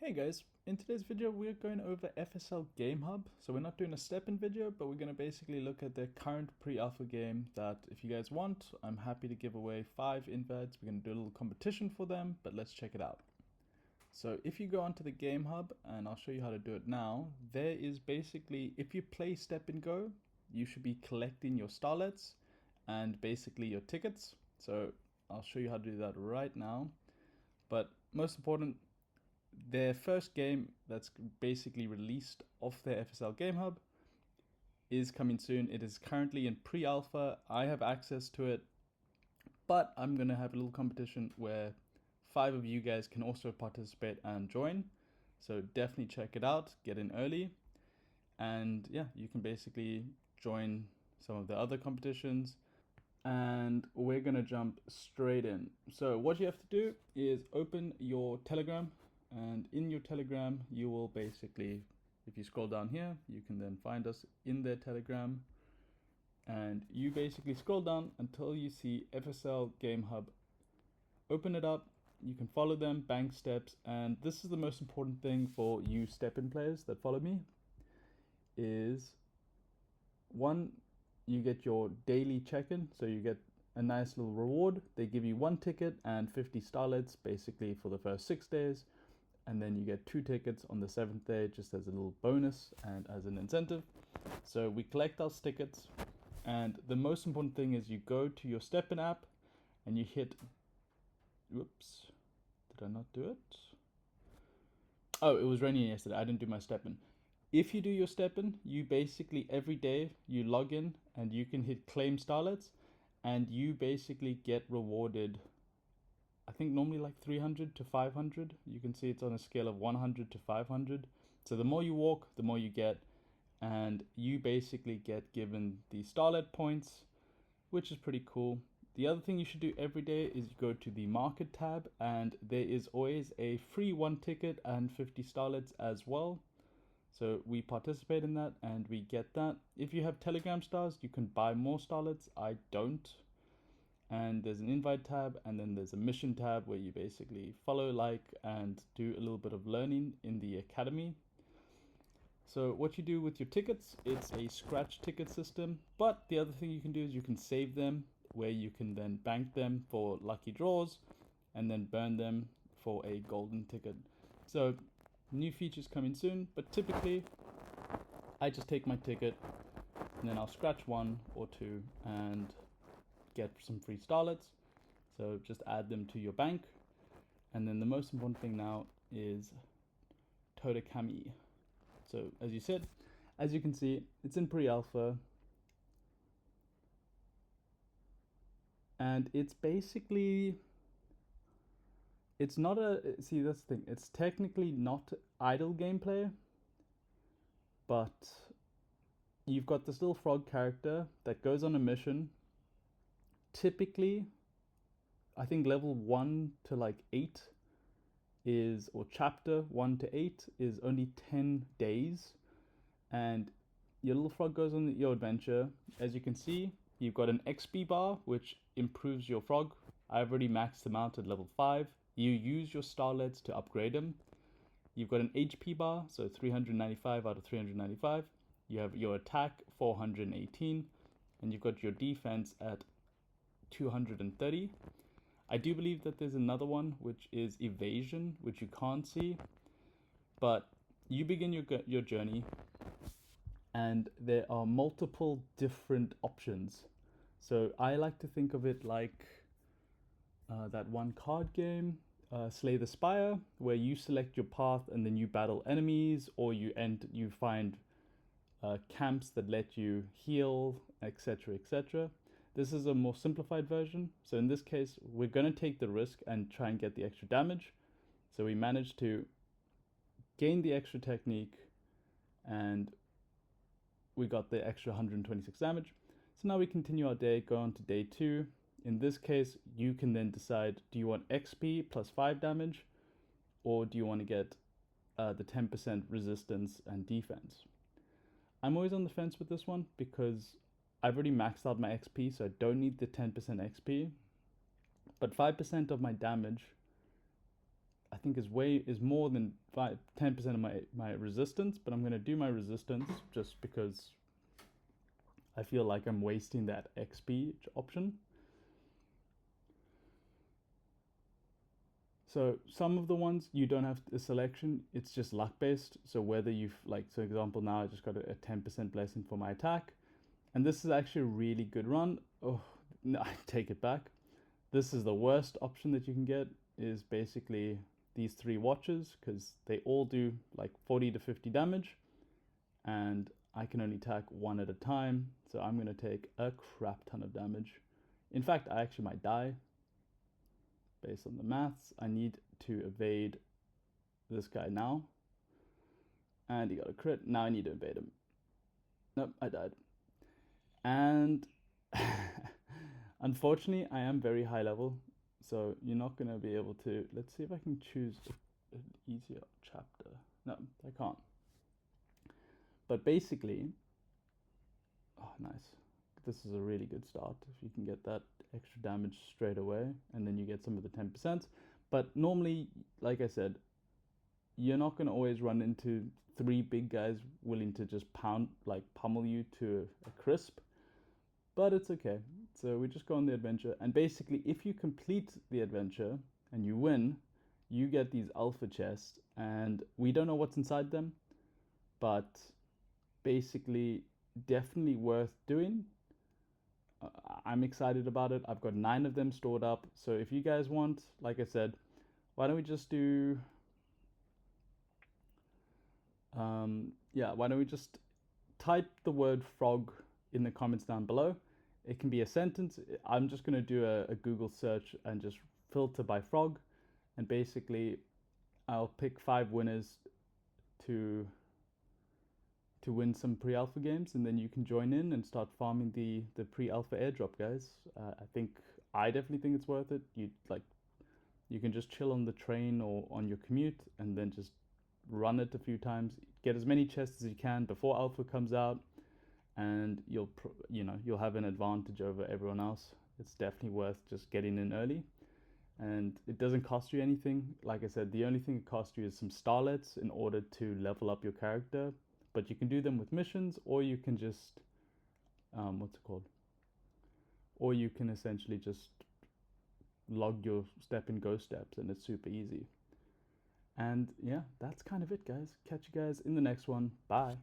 Hey guys, in today's video we're going over FSL Game Hub. So we're not doing a step-in video, but we're going to basically look at the current pre-alpha game that if you guys want, I'm happy to give away 5 invites. We're going to do a little competition for them, but let's check it out. So if you go onto the Game Hub, and I'll show you how to do it now, there is basically, if you play Step and Go, you should be collecting your starlets and basically your tickets. So I'll show you how to do that right now. But most important, their first game that's basically released off their FSL Game Hub is coming soon. It is currently in pre-alpha. I have access to it, but I'm going to have a little competition where 5 of you guys can also participate and join. So definitely check it out, get in early. And yeah, you can basically join some of the other competitions. And we're going to jump straight in. So what you have to do is open your Telegram. And in your Telegram, you will basically, if you scroll down here, you can then find us in their Telegram. And you basically scroll down until you see FSL Game Hub. Open it up. You can follow them, bank steps. And this is the most important thing for you step-in players that follow me, is one, you get your daily check-in. So you get a nice little reward. They give you 1 ticket and 50 starlets basically for the first 6 days. And then you get 2 tickets on the 7th day just as a little bonus and as an incentive. So we collect those tickets, and the most important thing is you go to your step-in app and you hit, whoops, did I not do it? Oh, it was raining yesterday, I didn't do my step-in. If you do your step-in, you basically every day you log in and you can hit claim starlets, and you basically get rewarded, I think normally like 300 to 500. You can see it's on a scale of 100 to 500. So the more you walk, the more you get. And you basically get given the starlet points, which is pretty cool. The other thing you should do every day is you go to the market tab, and there is always a free 1 ticket and 50 starlets as well. So we participate in that and we get that. If you have Telegram stars, you can buy more starlets. I don't. And there's an invite tab, and then there's a mission tab where you basically follow, like, and do a little bit of learning in the academy. So what you do with your tickets, it's a scratch ticket system, but the other thing you can do is you can save them, where you can then bank them for lucky draws and then burn them for a golden ticket. So new features coming soon, but typically I just take my ticket and then I'll scratch 1 or 2 and get some free starlets. So just add them to your bank. And then the most important thing now is Tadokami. So as you can see, it's in pre-alpha. And it's basically, it's not a, see that's the thing, it's technically not idle gameplay, but you've got this little frog character that goes on a mission. Typically, I think level 1 to like 8 is, or chapter 1 to 8 is only 10 days. And your little frog goes on your adventure. As you can see, you've got an XP bar, which improves your frog. I've already maxed them out at level 5. You use your starlets to upgrade them. You've got an HP bar, so 395 out of 395. You have your attack, 418. And you've got your defense at 230. I do believe that there's another one, which is evasion, which you can't see. But you begin your journey, and there are multiple different options. So I like to think of it like that one card game, Slay the Spire, where you select your path and then you battle enemies, or you find camps that let you heal, etc., etc. This is a more simplified version. So in this case, we're going to take the risk and try and get the extra damage. So we managed to gain the extra technique, and we got the extra 126 damage. So now we continue our day, go on to day 2. In this case, you can then decide, do you want XP plus 5 damage, or do you want to get the 10% resistance and defense? I'm always on the fence with this one because I've already maxed out my XP, so I don't need the 10% XP. But 5% of my damage, I think is more than 10% of my resistance, but I'm going to do my resistance just because I feel like I'm wasting that XP option. So some of the ones you don't have a selection, it's just luck based. So whether you've like, so example, now I just got a 10% blessing for my attack. And this is actually a really good run. Oh, no, I take it back. This is the worst option that you can get, is basically these 3 watches, because they all do like 40 to 50 damage. And I can only attack 1 at a time. So I'm going to take a crap ton of damage. In fact, I actually might die. Based on the maths, I need to evade this guy now. And he got a crit. Now I need to evade him. Nope, I died. And unfortunately, I am very high level. So you're not going to be able to... Let's see if I can choose an easier chapter. No, I can't. But basically... Oh, nice. This is a really good start. If you can get that extra damage straight away, and then you get some of the 10%. But normally, like I said, you're not going to always run into 3 big guys willing to just pummel you to a crisp. But it's okay. So we just go on the adventure, and basically if you complete the adventure and you win, you get these alpha chests, and we don't know what's inside them, but basically definitely worth doing. I'm excited about it. I've got 9 of them stored up. So if you guys want, like I said, why don't we just do... why don't we just type the word frog in the comments down below. It can be a sentence. I'm just going to do a Google search and just filter by frog. And basically, I'll pick 5 winners to win some pre-alpha games, and then you can join in and start farming the pre-alpha airdrop, guys. I definitely think it's worth it. You can just chill on the train or on your commute, and then just run it a few times. Get as many chests as you can before alpha comes out, and you'll have an advantage over everyone else. It's definitely worth just getting in early, and it doesn't cost you anything. Like I said, the only thing it costs you is some starlets in order to level up your character. But you can do them with missions, or you can just, or you can essentially just log your step and go steps, and it's super easy. And yeah, that's kind of it, guys. Catch you guys in the next one. Bye.